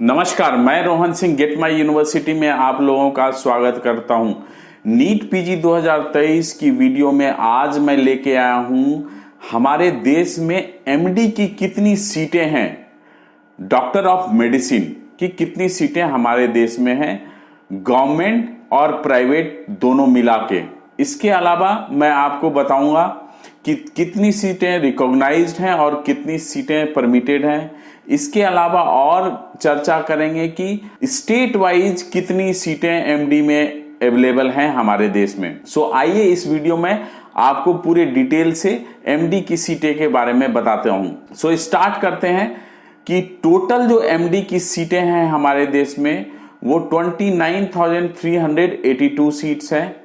नमस्कार, मैं Rohan Singh get my university में आप लोगों का स्वागत करता हूं। नीट पीजी 2023 की वीडियो में आज मैं लेके आया हूं हमारे देश में एमडी की कितनी सीटें हैं, डॉक्टर ऑफ मेडिसिन की कितनी सीटें हमारे देश में हैं, गवर्नमेंट और प्राइवेट दोनों मिला के। इसके अलावा मैं आपको बताऊंगा कि कितनी सीटें रिकॉग्नाइज्ड हैं और कितनी सीटें परमिटेड हैं। इसके अलावा और चर्चा करेंगे कि स्टेट वाइज कितनी सीटें एमडी में अवेलेबल हैं हमारे देश में। सो आइए इस वीडियो में आपको पूरे डिटेल से एमडी की सीटें के बारे में बताते हूं। सो स्टार्ट करते हैं कि टोटल जो एमडी की सीटें हैं हमारे देश में वो 29,382 सीट्स हैं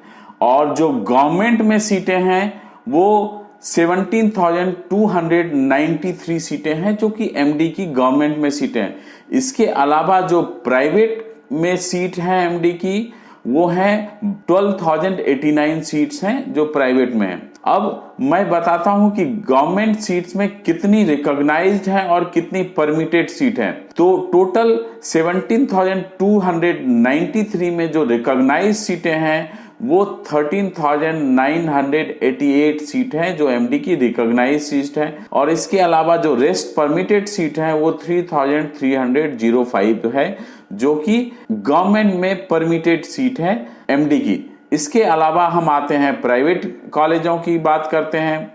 और जो गवर्नमेंट में सीटें हैं वो 17,293 सीटें हैं जो कि एमडी की गवर्नमेंट में सीटें हैं। इसके अलावा जो प्राइवेट में सीट है एमडी की वो है 12,089 सीट्स हैं जो प्राइवेट में है। अब मैं बताता हूं कि गवर्नमेंट सीट्स में कितनी रिकॉग्नाइज्ड है और कितनी परमिटेड सीट है। तो टोटल 17,293 में जो रिकॉग्नाइज्ड सीटें हैं वो 13,988 सीट है जो एमडी की रिकॉग्नाइज्ड सीट है और इसके अलावा जो रेस्ट परमिटेड सीट है वो 3,305 है जो कि गवर्नमेंट में परमिटेड सीट है एमडी की। इसके अलावा हम आते हैं प्राइवेट कॉलेजों की बात करते हैं।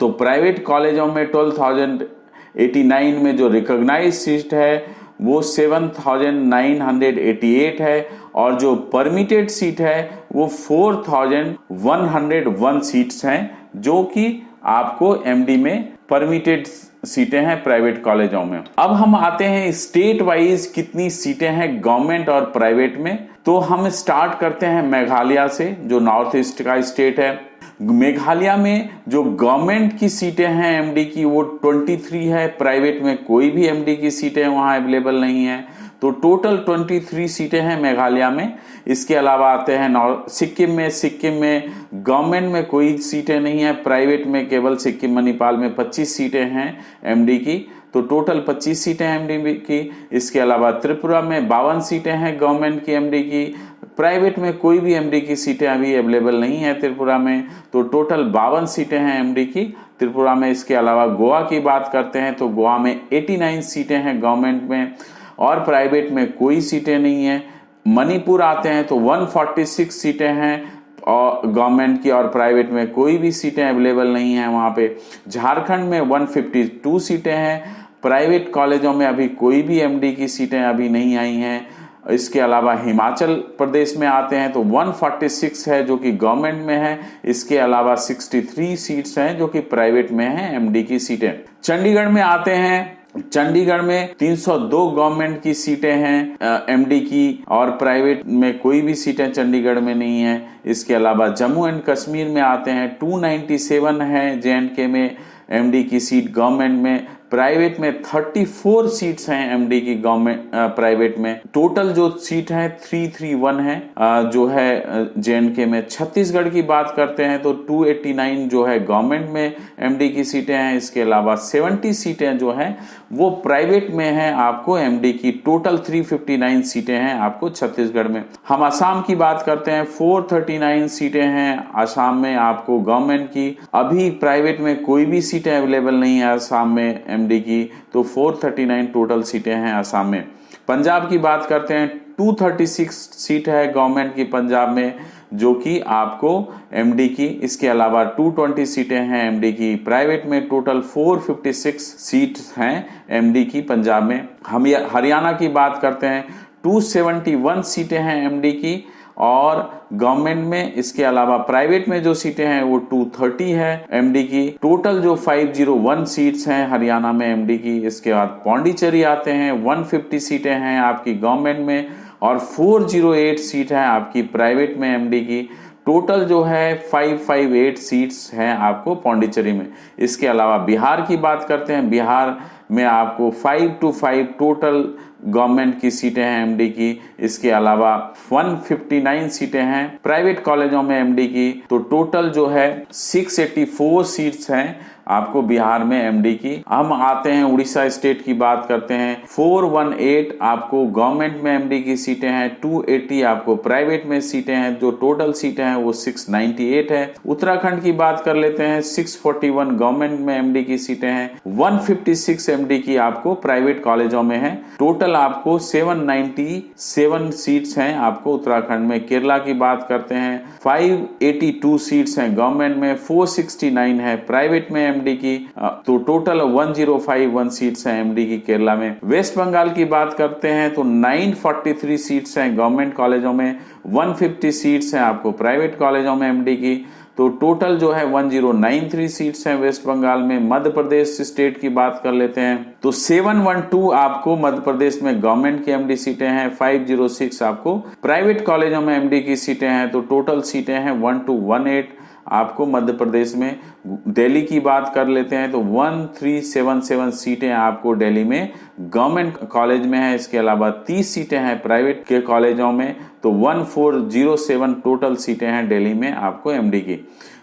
तो प्राइवेट कॉलेजों में 12,089 में जो रिकॉग्नाइज्ड सीट है वो 7,988 है और जो परमिटेड सीट है वो 4,101 सीट्स हैं जो कि आपको एमडी में परमिटेड सीटें हैं प्राइवेट कॉलेजों में। अब हम आते हैं स्टेट वाइज कितनी सीटें हैं गवर्नमेंट और प्राइवेट में। तो हम स्टार्ट करते हैं मेघालय से जो नॉर्थ ईस्ट का स्टेट है। मेघालय में जो गवर्नमेंट की सीटें हैं एमडी की वो 23 है, प्राइवेट में कोई भी एमडी की सीटें वहां अवेलेबल नहीं है। तो टोटल 23 सीटें हैं मेघालय में। इसके अलावा आते हैं सिक्किम में गवर्नमेंट में कोई सीटें नहीं है, प्राइवेट में केवल सिक्किम मणिपाल में 25 सीटें हैं एमडी की। तो टोटल 25 सीटें हैं एमडी की। इसके अलावा त्रिपुरा में 52 सीटें हैं गवर्नमेंट की एमडी की, प्राइवेट में कोई भी एमडी की सीटें अभी अवेलेबल नहीं है त्रिपुरा में। तो टोटल 52 सीटें हैं एमडी की त्रिपुरा में। इसके अलावा गोवा की बात करते हैं तो गोवा में 89 सीटें हैं गवर्नमेंट में और प्राइवेट में कोई सीटें नहीं है। मणिपुर आते हैं तो 146 सीटें हैं और गवर्नमेंट की और प्राइवेट में कोई भी सीटें अवेलेबल नहीं है वहां पे। झारखंड में 152 सीटें हैं, प्राइवेट कॉलेजों में अभी कोई भी एमडी की सीटें अभी नहीं आई हैं। इसके अलावा हिमाचल प्रदेश में आते हैं तो 146 है जो कि गवर्नमेंट में है। इसके अलावा 63 सीट्स हैं जो कि प्राइवेट में है एमडी की सीटें। चंडीगढ़ में आते हैं, चंडीगढ़ में 302 गवर्नमेंट की सीटें हैं एमडी की और प्राइवेट में कोई भी सीटें चंडीगढ़ में नहीं है। इसके अलावा जम्मू एंड कश्मीर में आते हैं 297 है जेएंडके में एमडी की सीट गवर्नमेंट में, प्राइवेट में 34 सीट्स हैं एमडी की गवर्नमेंट प्राइवेट में। टोटल जो सीट है 331 है जो है जेएंडके में। छत्तीसगढ़ की बात करते हैं तो 289 जो है गवर्नमेंट में एमडी की सीटें हैं। इसके अलावा 70 सीटें जो हैं वो प्राइवेट में हैं आपको एमडी की। टोटल 359 सीटें हैं आपको छत्तीसगढ़ में। हम असम की बात करते हैं 439 सीटें हैं असम में आपको गवर्नमेंट की। अभी प्राइवेट में कोई भी सीटें अवेलेबल नहीं है असम में एमडी की। तो 439 टोटल सीटें हैं असम में। पंजाब की बात करते हैं 236 सीट है गवर्नमेंट की पंजाब में जो कि आपको एमडी की। इसके अलावा 220 सीटें हैं एमडी की प्राइवेट में। टोटल 456 सीट्स हैं एमडी की पंजाब में। हम हरियाणा की बात करते हैं 271 सीटें हैं एमडी की और गवर्नमेंट में। इसके अलावा प्राइवेट में जो सीटें हैं वो 230 है एमडी की। टोटल जो 501 सीट्स हैं हरियाणा में एमडी की। इसके बाद पौंडीचेरी आते हैं 150 सीटें हैं आपकी गवर्नमेंट में और 408 सीट है आपकी प्राइवेट में एमडी की। टोटल जो है 558 सीट्स हैं आपको पौंडीचेरी में। इसके अलावा बिहार की बात करते हैं, बिहार में आपको 525 टोटल गवर्नमेंट की सीटें हैं एमडी की। इसके अलावा 159 सीटें हैं प्राइवेट कॉलेजों में एमडी की। तो टोटल जो है 684 सीट्स हैं आपको बिहार में एमडी की। हम आते हैं उड़ीसा स्टेट की बात करते हैं। 418 आपको गवर्नमेंट में एमडी की सीटें हैं, 280 आपको प्राइवेट में सीटें हैं। जो टोटल सीटें हैं वो 698 है। उत्तराखंड की बात कर लेते हैं, 641 गवर्नमेंट में एमडी की सीटें हैं, 156 एमडी की आपको प्राइवेट कॉलेजों में है। टोटल आपको 797 सीट्स हैं आपको उत्तराखंड में। केरला की बात करते हैं, 582 सीट्स हैं गवर्नमेंट में, 469 है प्राइवेट में एमडी की। तो टोटल 1051 सीट्स हैं एमडी की केरला में। वेस्ट बंगाल की बात करते हैं तो 943 सीट्स हैं गवर्नमेंट कॉलेजों में, 150 सीट्स हैं आपको प्राइवेट कॉलेजों में एमडी की। तो टोटल जो है 1093 सीट्स हैं वेस्ट बंगाल में। मध्य प्रदेश स्टेट की बात कर लेते हैं तो 712 आपको मध्य प्रदेश में गवर्नमेंट की एमडी सीटें हैं, 506 आपको प्राइवेट कॉलेजों में एमडी की सीटें हैं। तो टोटल सीटें हैं 1218 आपको मध्य प्रदेश में। दिल्ली की बात कर लेते हैं तो 1377 सीटें आपको दिल्ली में गवर्नमेंट कॉलेज में है। इसके अलावा 30 सीटें हैं प्राइवेट के कॉलेजों में। तो 1407 टोटल सीटें हैं दिल्ली में आपको एमडी की।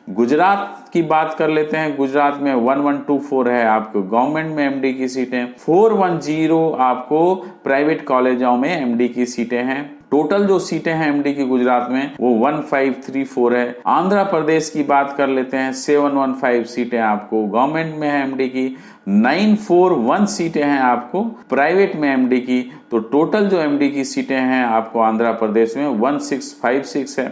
गुजरात की बात कर लेते हैं, गुजरात में 1124 है आपको गवर्नमेंट में एमडी की सीटें, 410 आपको प्राइवेट कॉलेजों में एमडी की सीटें हैं। टोटल जो सीटें हैं एमडी की गुजरात में वो 1534 है। आंध्र प्रदेश की बात कर लेते हैं, 715 सीटें आपको गवर्नमेंट में है एमडी की, 941 सीटें हैं आपको प्राइवेट में एमडी की। तो टोटल जो एमडी की सीटें हैं आपको आंध्र प्रदेश में 1656 है।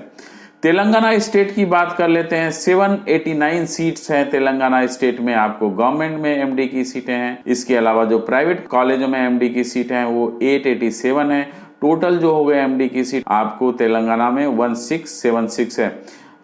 तेलंगाना स्टेट की बात कर लेते हैं, 789 सीट्स हैं तेलंगाना स्टेट में आपको गवर्नमेंट में एमडी की सीटें हैं। इसके अलावा जो प्राइवेट कॉलेजों में एमडी की सीटें हैं वो 887 है। टोटल जो हो गए एमडी की सीट आपको तेलंगाना में 1676 है।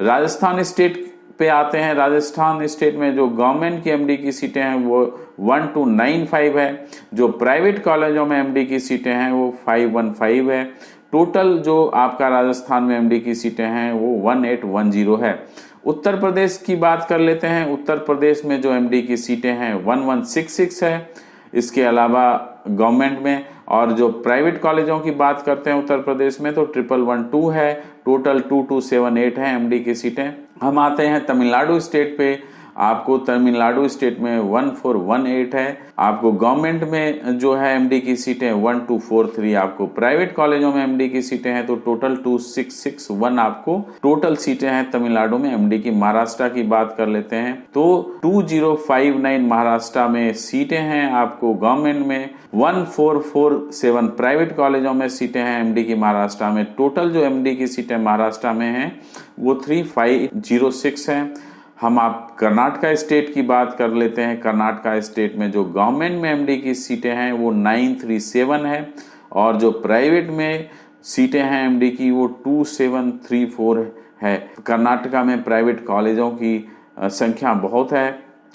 राजस्थान स्टेट पे आते हैं, राजस्थान स्टेट में जो गवर्नमेंट की एमडी की सीटें हैं वो 1295 है। जो प्राइवेट कॉलेजों में एमडी की सीटें हैं वो 515 है। टोटल जो आपका राजस्थान में एमडी की सीटें हैं वो 1810 है। उत्तर प्रदेश की बात कर लेते हैं, उत्तर प्रदेश में जो एमडी की सीटें हैं 1166 है। इसके अलावा गवर्नमेंट में और जो प्राइवेट कॉलेजों की बात करते हैं उत्तर प्रदेश में तो 1112 है। टोटल 2278 है एमडी की सीटें। हम आते हैं तमिलनाडु स्टेट पे, आपको तमिलनाडु स्टेट में 1418 है। आपको गवर्नमेंट में जो है एमडी की सीटें 1243, आपको प्राइवेट कॉलेजों में एमडी की सीटें हैं तो टोटल 2661 आपको टोटल सीटें हैं तमिलनाडु में एमडी की। महाराष्ट्र की बात कर लेते हैं तो 2059 महाराष्ट्र में सीटें हैं आपको गवर्नमेंट में, 1447 प्राइवेट कॉलेजों में सीटें हैं एमडी की महाराष्ट्र में। टोटल जो एमडी की सीटें महाराष्ट्र में हैं वो 3506 हैं। हम आप कर्नाटका स्टेट की बात कर लेते हैं, कर्नाटका स्टेट में जो गवर्नमेंट में एमडी की सीटें हैं वो 937 है और जो प्राइवेट में सीटें हैं एमडी की वो 2734 है। कर्नाटका में प्राइवेट कॉलेजों की संख्या बहुत है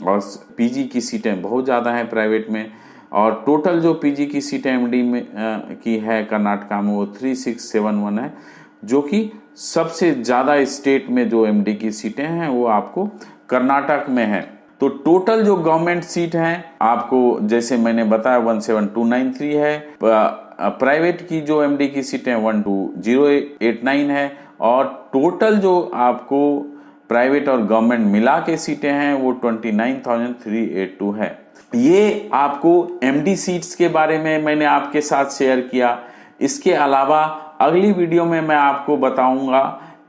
और पीजी की सीटें बहुत ज़्यादा हैं प्राइवेट में। और टोटल जो पीजी की सीटें एमडी में की है कर्नाटका में वो 3671 है, जो कि सबसे ज्यादा स्टेट में जो एमडी की सीटें हैं वो आपको कर्नाटक में है। तो टोटल जो गवर्नमेंट सीट हैं आपको जैसे मैंने बताया 17293 है। प्राइवेट की जो एमडी की सीटें 12089 है और टोटल जो आपको प्राइवेट और गवर्नमेंट मिला के सीटें हैं वो 29382 है। ये आपको एमडी सीट्स के बारे में मैंने आपके साथ शेयर किया। इसके अलावा अगली वीडियो में मैं आपको बताऊंगा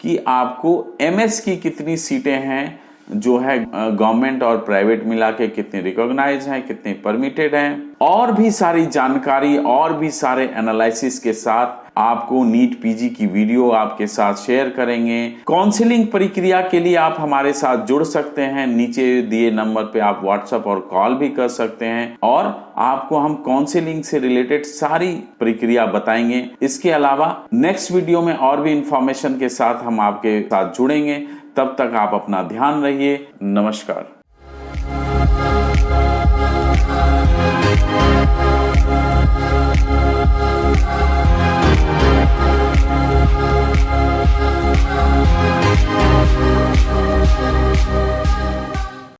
कि आपको एमएस की कितनी सीटें हैं जो है गवर्नमेंट और प्राइवेट मिला के, कितने रिकॉग्नाइज हैं, कितने परमिटेड हैं। और भी सारी जानकारी और भी सारे एनालिसिस के साथ आपको नीट पीजी की वीडियो आपके साथ शेयर करेंगे। काउंसलिंग प्रक्रिया के लिए आप हमारे साथ जुड़ सकते हैं, नीचे दिए नंबर पे आप व्हाट्सएप और कॉल भी कर सकते हैं और आपको हम काउंसलिंग से रिलेटेड सारी प्रक्रिया बताएंगे। इसके अलावा नेक्स्ट वीडियो में और भी इंफॉर्मेशन के साथ हम आपके साथ जुड़ेंगे। तब तक आप अपना ध्यान रखिए। नमस्कार।